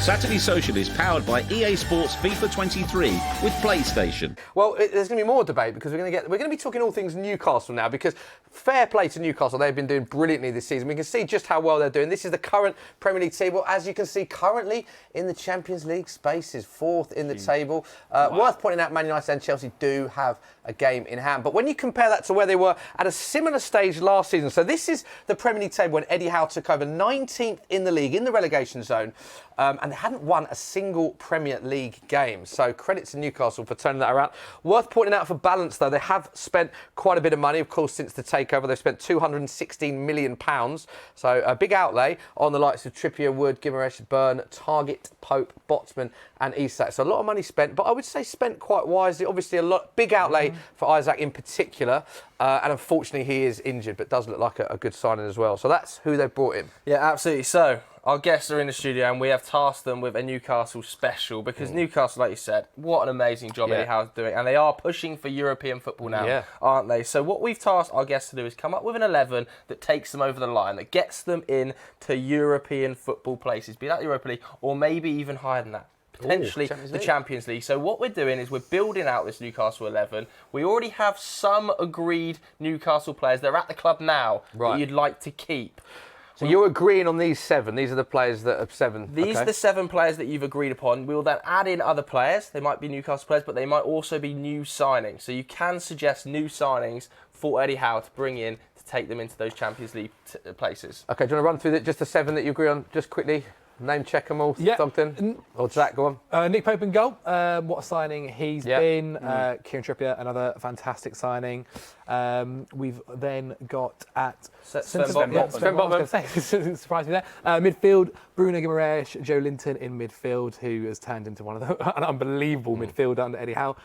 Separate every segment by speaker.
Speaker 1: Saturday Social is powered by EA Sports FIFA 23 with PlayStation.
Speaker 2: Well, there's going to be more debate because we're going to be talking all things Newcastle now, because fair play to Newcastle. They've been doing brilliantly this season. We can see just how well they're doing. This is the current Premier League table. As you can see, currently in the Champions League spaces, fourth in the table. Worth pointing out, Man United and Chelsea do have a game in hand. But when you compare that to where they were at a similar stage last season, so this is the Premier League table when Eddie Howe took over, 19th in the league, in the relegation zone, and they hadn't won a single Premier League game. So credit to Newcastle for turning that around. Worth pointing out for balance, though, they have spent quite a bit of money, of course, since the takeover. They've spent £216 million. So a big outlay on the likes of Trippier, Wood, Guimaraes, Byrne, Target, Pope, Botsman and Isak. So a lot of money spent, but I would say spent quite wisely. Obviously, big outlay for Isak in particular. And unfortunately, he is injured, but does look like a good signing as well. So that's who they've brought in.
Speaker 3: Yeah, absolutely. So our guests are in the studio and we have tasked them with a Newcastle special because Newcastle, like you said, what an amazing job Eddie Howe's doing. And they are pushing for European football now, aren't they? So what we've tasked our guests to do is come up with an 11 that takes them over the line, that gets them in to European football places, be that Europa League or maybe even higher than that. Potentially the Champions League. So what we're doing is we're building out this Newcastle 11. We already have some agreed Newcastle players. They're at the club now that you'd like to keep.
Speaker 2: So you're agreeing on these 7. These are the players that are 7.
Speaker 3: These are the 7 players that you've agreed upon. We will then add in other players. They might be Newcastle players, but they might also be new signings. So you can suggest new signings for Eddie Howe to bring in to take them into those Champions League places.
Speaker 2: Okay, do you want to run through just the 7 that you agree on just quickly? Name check them all, Thogden? Or Zach, go on.
Speaker 4: Nick Pope in goal. What a signing he's been. Kieran Trippier, another fantastic signing. We've then got at
Speaker 3: Sven Botman.
Speaker 4: Surprised me there. Midfield, Bruno Guimaraes, Joe Linton in midfield, who has turned into an unbelievable midfielder under Eddie Howe.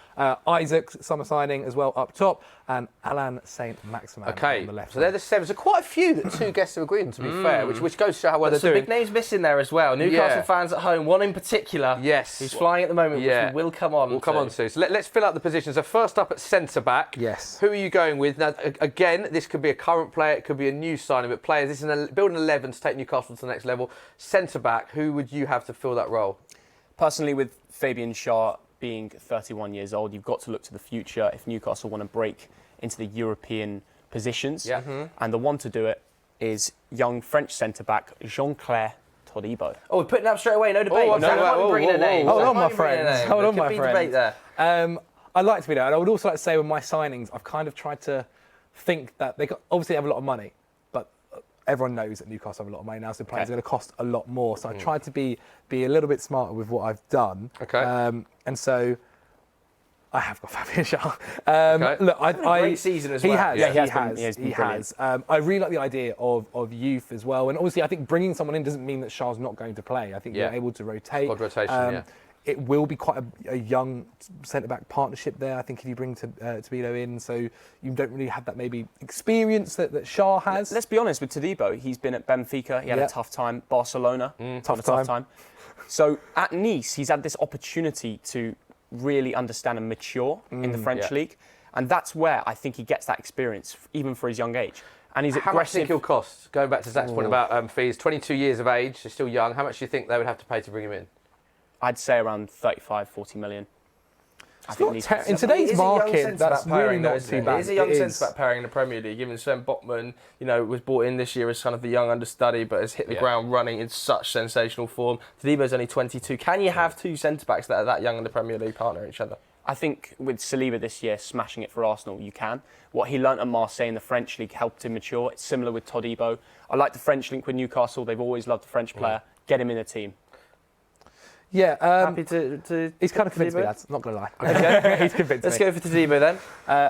Speaker 4: Isaac, summer signing as well up top, and Alain Saint-Maximin on the left.
Speaker 2: So they're the 7. So quite a few that 2 guests have agreed on, to be fair, which goes to show how well they're doing.
Speaker 3: Some big names missing there as well. Newcastle fans at home, one in particular.
Speaker 2: Yes.
Speaker 3: Who's flying at the moment, which we will come on
Speaker 2: We'll come on to. So let's fill out the positions. So first up at centre-back.
Speaker 4: Yes.
Speaker 2: Who are you going with? Now, again, this could be a current player, it could be a new signing, but players, this is building 11 to take Newcastle to the next level. Centre-back, who would you have to fill that role?
Speaker 5: Personally, with Fabian Schär being 31 years old, you've got to look to the future if Newcastle want to break into the European positions. And the one to do it is young French centre-back Jean-Claire Todibo.
Speaker 3: Oh, we're putting up straight away, no debate.
Speaker 4: Hold on, my friends. Hold on, my friends.
Speaker 3: Debate there.
Speaker 4: I'd like to be there. And I would also like to say with my signings, I've kind of tried to think that they obviously have a lot of money, but everyone knows that Newcastle have a lot of money now, so players are going to cost a lot more. So I tried to be a little bit smarter with what I've done. And so I have got Fabian Schär. Look,
Speaker 3: great season as well.
Speaker 4: He has. I really like the idea of youth as well. And obviously, I think bringing someone in doesn't mean that Schär's not going to play. I think you're able to rotate.
Speaker 2: Squad rotation,
Speaker 4: It will be quite a young centre-back partnership there, I think, if you bring Todibo in. So you don't really have that maybe experience that Schär has.
Speaker 5: Let's be honest with Todibo. He's been at Benfica. He had a tough time. Barcelona, tough time. So at Nice, he's had this opportunity to really understand and mature in the French league. And that's where I think he gets that experience, even for his young age. And he's aggressive.
Speaker 2: How much do you think he'll cost? Going back to Zach's point about fees, 22 years of age, he's still young. How much do you think they would have to pay to bring him in?
Speaker 5: I'd say around 35, 40 million.
Speaker 4: In today's market, that's really not too bad.
Speaker 3: It is a young centre-back pairing in the Premier League. Even Sven Botman, was brought in this year as kind of the young understudy, but has hit the ground running in such sensational form. Todibo's only 22. Can you have 2 centre-backs that are that young in the Premier League partner each other?
Speaker 5: I think with Saliba this year smashing it for Arsenal, you can. What he learnt at Marseille in the French league helped him mature. It's similar with Todibo. I like the French link with Newcastle. They've always loved the French player. Get him in the team.
Speaker 4: Yeah,
Speaker 3: happy to
Speaker 4: he's kind of convinced me, lads. Not going to lie.
Speaker 3: Okay.
Speaker 4: He's convinced
Speaker 3: Let's
Speaker 4: me.
Speaker 3: go for Todibo then.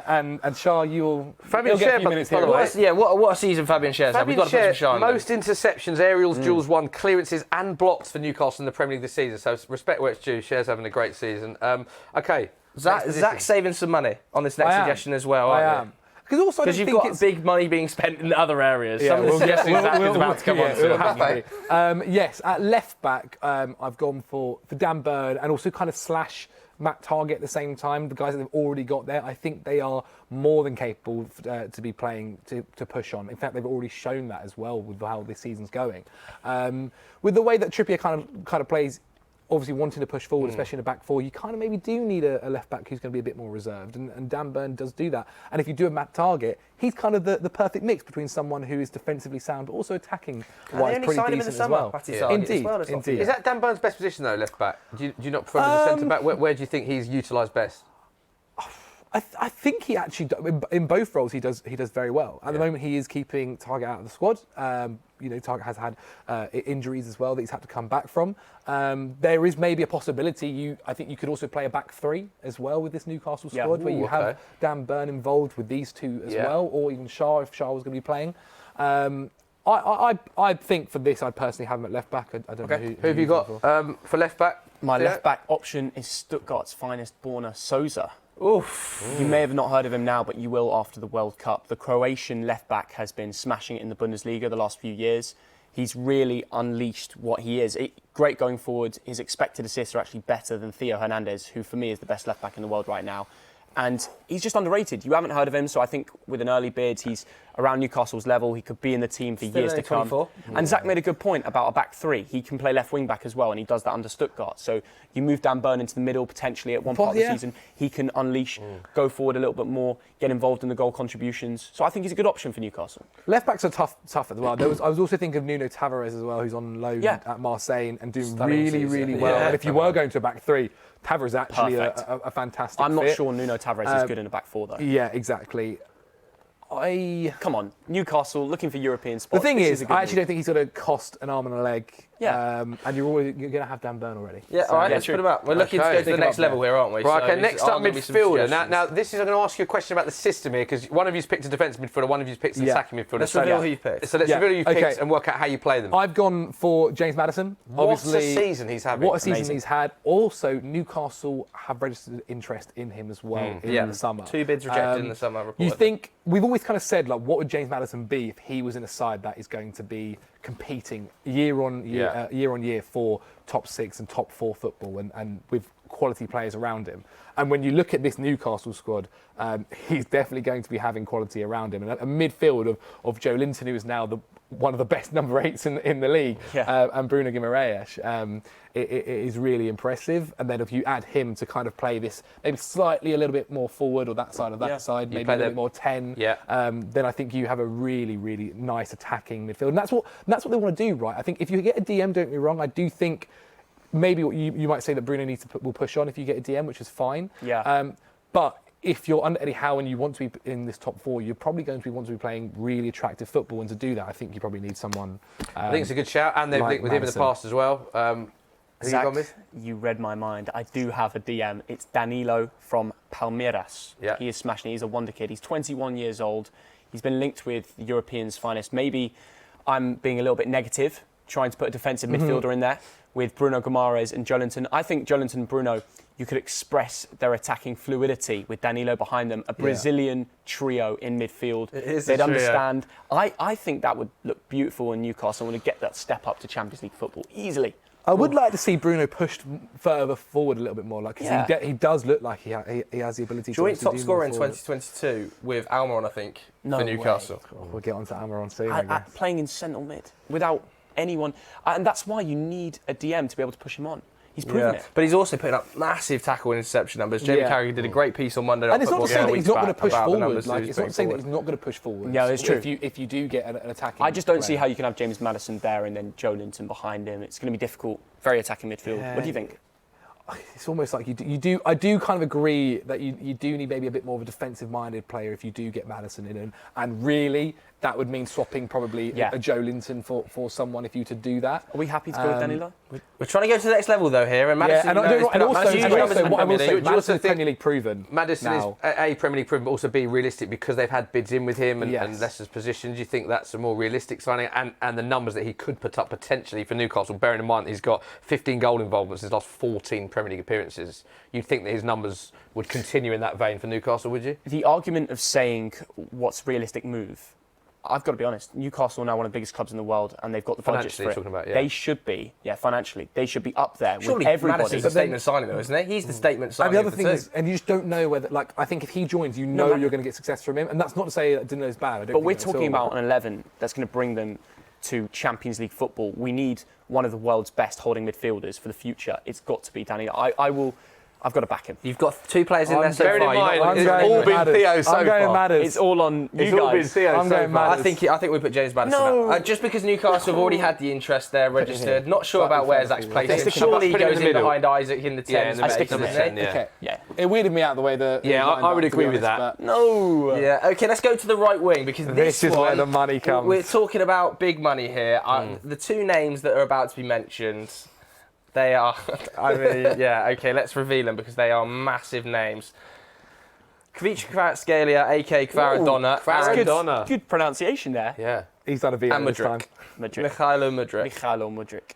Speaker 4: And Schär, you'll
Speaker 2: Fabian
Speaker 4: get a few
Speaker 2: Schär,
Speaker 4: minutes
Speaker 2: by
Speaker 4: here.
Speaker 2: the way.
Speaker 3: What a season Fabian Schär's had. We've got to put some Schär in
Speaker 2: most interceptions, aerials, duels won, clearances and blocks for Newcastle in the Premier League this season. So respect where it's due. Schär's having a great season. Okay.
Speaker 3: Zach's saving some money on this next suggestion as well, aren't you?
Speaker 4: Because
Speaker 3: you've got big money being spent in other areas.
Speaker 4: Yeah,
Speaker 3: Some of the suggestions Zach is about to come on to.
Speaker 4: Yes, at left back, I've gone for Dan Burn and also kind of slash Matt Target at the same time. The guys that they've already got there, I think they are more than capable to be playing to push on. In fact, they've already shown that as well with how this season's going. With the way that Trippier kind of plays obviously wanting to push forward, especially in a back four, you kind of maybe do need a left back who's going to be a bit more reserved, and Dan Burn does do that. And if you do a Matt Target, he's kind of the perfect mix between someone who is defensively sound but also attacking wise pretty decent as well. Indeed.
Speaker 2: Is that Dan Burn's best position though, left back? Do you not prefer him as a centre back? Where do you think he's utilised best?
Speaker 4: I think he actually, in both roles, he does very well. At the moment, he is keeping Target out of the squad. Target has had injuries as well that he's had to come back from. There is maybe a possibility. I think you could also play a back three as well with this Newcastle squad, where you have Dan Burn involved with these two as well, or even Shah if Shah was going to be playing. I think for this, I'd personally have him at left back. I don't know who
Speaker 2: have you got for left back?
Speaker 5: My left back option is Stuttgart's finest, Borna Sousa.
Speaker 3: Oof.
Speaker 5: You may have not heard of him now, but you will after the World Cup. The Croatian left-back has been smashing it in the Bundesliga the last few years. He's really unleashed what he is. Great going forward. His expected assists are actually better than Theo Hernandez, who for me is the best left-back in the world right now. And he's just underrated. You haven't heard of him, so I think with an early bid, he's around Newcastle's level. He could be in the team for years to come.
Speaker 3: 24.
Speaker 5: And Zach made a good point about a back three. He can play left wing back as well, and he does that under Stuttgart. So you move Dan Burn into the middle potentially at one part of the season. He can unleash, go forward a little bit more, get involved in the goal contributions. So I think he's a good option for Newcastle.
Speaker 4: Left backs are tough as well. I was also thinking of Nuno Tavares as well, who's on loan at Marseille and doing really well. And if you were going to a back three, Tavares is actually a fantastic
Speaker 5: I'm not
Speaker 4: fit.
Speaker 5: sure Nuno Tavares is good in a back four, though.
Speaker 4: Yeah, exactly.
Speaker 5: Come on, Newcastle looking for European spots.
Speaker 4: The thing is, I actually don't think he's going to cost an arm and a leg.
Speaker 5: Yeah.
Speaker 4: And you're going to have Dan Burn already.
Speaker 3: Yeah, all right, let's put him up. We're looking to go to the next level here, aren't we?
Speaker 2: Right,
Speaker 3: so
Speaker 2: okay, next up, midfielder. Now, this is, I'm going to ask you a question about the system here, because one of you's picked a defensive midfielder, one of you's picked an attacking midfielder.
Speaker 3: Let's reveal who you picked.
Speaker 2: So let's reveal who you picked and work out how you play them.
Speaker 4: I've gone for James Maddison.
Speaker 2: What a season he's having.
Speaker 4: What a season he's had. Also, Newcastle have registered interest in him as well in the summer.
Speaker 3: 2 bids rejected in the summer.
Speaker 4: You think, we've always kind of said, like, what would James Maddison be if he was in a side that is going to be competing year on year for top 6 and top 4 football and with quality players around him. And when you look at this Newcastle squad, he's definitely going to be having quality around him. And a midfield of Joe Linton, who is now one of the best number 8s in the league, and Bruno Guimaraes, it is really impressive. And then if you add him to kind of play this maybe slightly a little bit more forward or that side of that side, maybe a little bit more 10, then I think you have a really, really nice attacking midfield. And that's what they want to do, right? I think if you get a DM, don't get me wrong, I do think maybe what you might say that Bruno will push on if you get a DM, which is fine. But if you're under Eddie Howe and you want to be in this top 4, you're probably going to want to be playing really attractive football. And to do that, I think you probably need someone.
Speaker 2: I think it's a good shout, and they've linked with him in the past as well.
Speaker 5: Zach, you read my mind. I do have a DM. It's Danilo from Palmeiras. He is smashing. He's a wonder kid. He's 21 years old. He's been linked with Europeans' finest. Maybe I'm being a little bit negative, trying to put a defensive midfielder in there with Bruno Guimaraes and Joe Linton. I think Joe Linton and Bruno, you could express their attacking fluidity with Danilo behind them, a Brazilian trio in midfield. They'd understand. I think that would look beautiful in Newcastle and would get that step up to Champions League football easily.
Speaker 4: I would like to see Bruno pushed further forward a little bit more, like he does look like he has the ability to.
Speaker 3: Joint top scorer in 2022 with Almiron, I think, for Newcastle.
Speaker 4: We'll get on to Almiron soon. I guess.
Speaker 5: Playing in centre mid without anyone, and that's why you need a DM to be able to push him on. He's proven it.
Speaker 3: But he's also putting up massive tackle and interception numbers. Jamie Carragher did a great piece on Monday.
Speaker 4: And it's not to say that he's not going to push forward. Like, it's not to say that he's not going to push forward.
Speaker 5: Yeah, it's true.
Speaker 4: If you do get an attacking
Speaker 5: I just don't see how you can have James Maddison there and then Joe Linton behind him. It's going to be difficult. Very attacking midfield. What do you think?
Speaker 4: It's almost like you do. I do kind of agree that you do need maybe a bit more of a defensive-minded player if you do get Maddison in, and really that would mean swapping probably a Joe Linton for someone if you to do that.
Speaker 5: Are we happy to go with Danilo?
Speaker 3: We're trying to go to the next level though here, and Maddison.
Speaker 4: And also, what I will say, Maddison's Premier League proven.
Speaker 2: Maddison is A, Premier League proven, but also B, realistic because they've had bids in with him and Leicester's position. Do you think that's a more realistic signing? And the numbers that he could put up potentially for Newcastle, bearing in mind he's got 15 goal involvements in his last 14 Premier League appearances. You'd think that his numbers would continue in that vein for Newcastle, would you?
Speaker 5: The argument of saying what's realistic move, I've got to be honest, Newcastle are now one of the biggest clubs in the world and they've got the budget for it.
Speaker 2: Talking about,
Speaker 5: They should be, financially, they should be up there
Speaker 3: Surely
Speaker 5: with everybody.
Speaker 3: Maddison's a statement signing though, isn't he? He's the statement signing.
Speaker 4: And the other thing is, and you just don't know whether, like, I think if he joins, you're going to get success from him. And that's not to say that Danilo's bad.
Speaker 5: But we're talking about an 11 that's going to bring them to Champions League football. We need one of the world's best holding midfielders for the future. It's got to be Danny. I've got to back him.
Speaker 3: You've got 2 players in there so
Speaker 2: Bearing in
Speaker 3: far.
Speaker 2: mind, it's all been Theo so
Speaker 4: I'm going
Speaker 2: far.
Speaker 4: Madders.
Speaker 5: It's all on you
Speaker 2: It's
Speaker 5: guys.
Speaker 2: all been Theo
Speaker 4: I'm
Speaker 2: so
Speaker 4: going
Speaker 2: far.
Speaker 4: Madders.
Speaker 3: I think we put James Maddison
Speaker 5: No.
Speaker 3: up. Just because Newcastle have already had the interest there registered. Not sure about where Zach's placed him.
Speaker 2: Stick him
Speaker 3: Surely he
Speaker 2: put him in
Speaker 3: goes
Speaker 2: the
Speaker 3: in
Speaker 2: middle.
Speaker 3: behind Isaac in the 10s.
Speaker 2: Yeah, in the
Speaker 3: and
Speaker 5: stick him in
Speaker 3: eights,
Speaker 5: the
Speaker 3: doesn't
Speaker 2: 10,
Speaker 3: he?
Speaker 4: Okay.
Speaker 5: Yeah.
Speaker 4: It weirded me out the way the.
Speaker 2: Yeah, I would agree with that.
Speaker 5: No.
Speaker 3: Yeah, okay, let's go to the right wing because
Speaker 4: This is
Speaker 3: one,
Speaker 4: where the money comes.
Speaker 3: We're talking about big money here. The 2 names that are about to be mentioned, they are, okay, let's reveal them because they are massive names. Kvicha Kvaratskhelia, a.k.a. Kvaradona.
Speaker 2: Kvaradona.
Speaker 5: Good pronunciation there.
Speaker 2: Yeah.
Speaker 4: He's done a V
Speaker 3: And
Speaker 4: this time.
Speaker 3: Mikhailo Mudryk.
Speaker 5: Mikhailo Mudryk.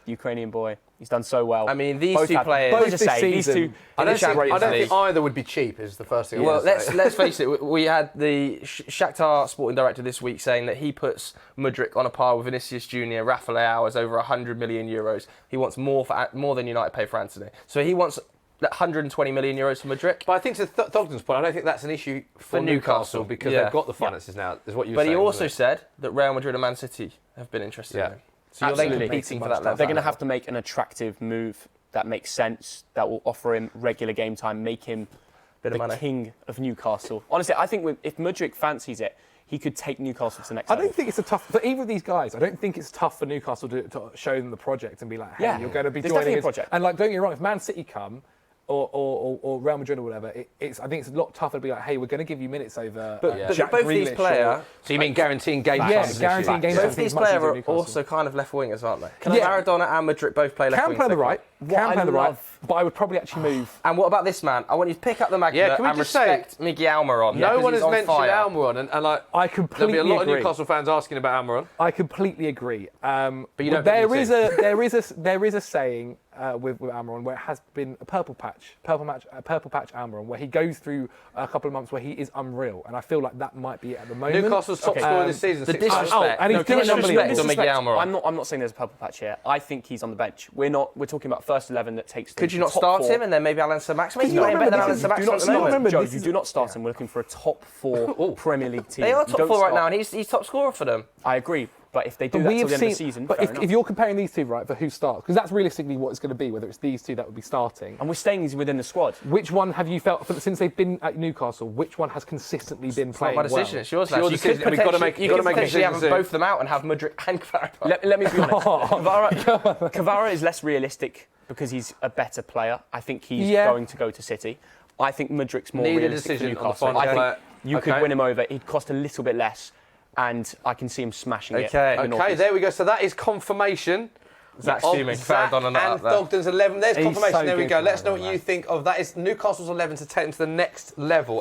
Speaker 5: Ukrainian boy. He's done so well.
Speaker 3: I mean, these
Speaker 5: Both
Speaker 3: 2
Speaker 5: had-
Speaker 3: players...
Speaker 5: both
Speaker 4: this
Speaker 5: to say, these
Speaker 4: season,
Speaker 5: two.
Speaker 2: I don't
Speaker 3: Champions
Speaker 2: think
Speaker 3: League.
Speaker 2: either would be cheap, is the first thing I
Speaker 3: Well,
Speaker 2: want to say.
Speaker 3: let's face it. We had the Shakhtar sporting director this week saying that he puts Mudryk on a par with Vinicius Junior, Rafa Leao as over 100 million euros. He wants more than United pay for Anthony. So he wants 120 million euros for Mudryk.
Speaker 2: But I think to Thogden's point, I don't think that's an issue for Newcastle because they've got the finances now, is what you were
Speaker 3: But
Speaker 2: saying.
Speaker 3: he also
Speaker 2: wasn't
Speaker 3: said that Real Madrid and Man City have been interested in him. So you're then
Speaker 5: Absolutely.
Speaker 3: competing for that level.
Speaker 5: They're going to have to make an attractive move that makes sense, that will offer him regular game time, make him
Speaker 3: Bit of
Speaker 5: the
Speaker 3: money.
Speaker 5: king of Newcastle. Honestly, I think if Mudryk fancies it, he could take Newcastle to the next
Speaker 4: I
Speaker 5: level.
Speaker 4: don't think it's for either of these guys. I don't think it's tough for Newcastle to show them the project and be like, hey,
Speaker 5: Yeah.
Speaker 4: you're going to be
Speaker 5: There's
Speaker 4: joining
Speaker 5: definitely a
Speaker 4: us.
Speaker 5: project.
Speaker 4: And like, don't get me wrong, if Man City come or Real Madrid or whatever, I think it's a lot tougher to be like, hey, we're going to give you minutes over.
Speaker 3: But
Speaker 4: Jack
Speaker 3: both these
Speaker 4: Grealish
Speaker 3: players,
Speaker 2: So you mean guaranteeing game
Speaker 4: Yeah,
Speaker 2: time?
Speaker 4: guaranteeing game
Speaker 3: both
Speaker 4: time.
Speaker 3: these
Speaker 4: Much easier
Speaker 3: players are
Speaker 4: Newcastle.
Speaker 3: also kind of left wingers, aren't they? Can
Speaker 4: Yeah.
Speaker 3: Maradona and Mudryk both play left
Speaker 4: Can
Speaker 3: wing?
Speaker 4: play on the right.
Speaker 5: What
Speaker 4: Can
Speaker 5: I
Speaker 4: play on the right.
Speaker 5: love-
Speaker 4: But I would probably actually move.
Speaker 3: And what about this man? I want you to pick up the magnet
Speaker 2: Yeah, can we
Speaker 3: and
Speaker 2: just say-
Speaker 3: respect Miguel Almiron.
Speaker 2: No one
Speaker 3: he's
Speaker 2: has
Speaker 3: on
Speaker 2: mentioned
Speaker 3: fire.
Speaker 2: Almiron, and like,
Speaker 4: I
Speaker 2: there'll be
Speaker 4: completely
Speaker 2: a lot
Speaker 4: agree.
Speaker 2: of Newcastle fans asking about Almiron.
Speaker 4: I completely agree. But
Speaker 2: you don't
Speaker 4: there
Speaker 2: think
Speaker 4: is
Speaker 2: you
Speaker 4: there is a saying with Almiron where it has been a purple patch Almiron, where he goes through a couple of months where he is unreal, and I feel like that might be at the moment.
Speaker 2: Newcastle's top scorer this season.
Speaker 3: The
Speaker 2: 6 goals.
Speaker 3: disrespect.
Speaker 4: and he's doing
Speaker 3: disrespect
Speaker 4: unbelievable.
Speaker 3: on Miguel Almiron.
Speaker 5: I'm not saying there's a purple patch here. I think he's on the bench. We're talking about first 11 that takes.
Speaker 3: Could
Speaker 5: the
Speaker 3: you not
Speaker 5: top
Speaker 3: start
Speaker 5: 4.
Speaker 3: him and then maybe Alan Saint-Maximin? He's
Speaker 4: you
Speaker 3: playing better
Speaker 4: remember
Speaker 3: than
Speaker 4: this
Speaker 3: Alan
Speaker 4: is-
Speaker 3: Saint-Maximin at the moment.
Speaker 4: remember
Speaker 5: Joe,
Speaker 4: this
Speaker 5: you
Speaker 4: is-
Speaker 5: do not start him. We're looking for a top 4 Premier League team.
Speaker 3: They are
Speaker 5: You
Speaker 3: top
Speaker 5: don't
Speaker 3: 4 right
Speaker 5: start-
Speaker 3: now, and he's top scorer for them.
Speaker 5: I agree, but if they do
Speaker 4: But
Speaker 5: that
Speaker 4: we
Speaker 5: till
Speaker 4: have
Speaker 5: the end of the
Speaker 4: seen.
Speaker 5: season,
Speaker 4: But
Speaker 5: fair
Speaker 4: if
Speaker 5: enough.
Speaker 4: you're comparing these two, right, for who starts, because that's realistically what it's going to be, whether it's these two that would be starting.
Speaker 5: and we're staying within the squad.
Speaker 4: Which one have you felt since they've been at Newcastle? Which one has consistently been
Speaker 3: It's not
Speaker 4: playing
Speaker 3: my decision.
Speaker 4: well?
Speaker 3: It's yours,
Speaker 2: It's your
Speaker 3: lads. You could
Speaker 2: decision, and we've got to
Speaker 3: potentially,
Speaker 2: make-
Speaker 3: you
Speaker 2: got
Speaker 3: could
Speaker 2: to make a
Speaker 3: potentially have
Speaker 2: decision
Speaker 3: both of them out and have Mudryk and Kvaratskhelia.
Speaker 5: Let me be honest. Kvara is less realistic because he's a better player. I think he's going to go to City. I think Mudryk's more
Speaker 2: Need a
Speaker 5: realistic for
Speaker 2: decision on the
Speaker 5: Newcastle.
Speaker 2: final
Speaker 5: I think
Speaker 2: player.
Speaker 5: you
Speaker 2: Okay.
Speaker 5: could win him over. He'd cost a little bit less, and I can see him smashing it.
Speaker 3: Okay.
Speaker 5: in the
Speaker 2: Okay,
Speaker 5: Northeast.
Speaker 2: there we go. So that is confirmation.
Speaker 3: Zach's
Speaker 2: of
Speaker 3: fuming.
Speaker 2: Zach
Speaker 3: Kvaradona
Speaker 2: and
Speaker 3: not up there.
Speaker 2: Thogden's 11. There's
Speaker 4: He's
Speaker 2: confirmation.
Speaker 4: so
Speaker 2: There we
Speaker 4: good
Speaker 2: go.
Speaker 4: for
Speaker 2: Let's know
Speaker 4: that,
Speaker 2: what you think of that. It's Newcastle's 11 to take them to the next level.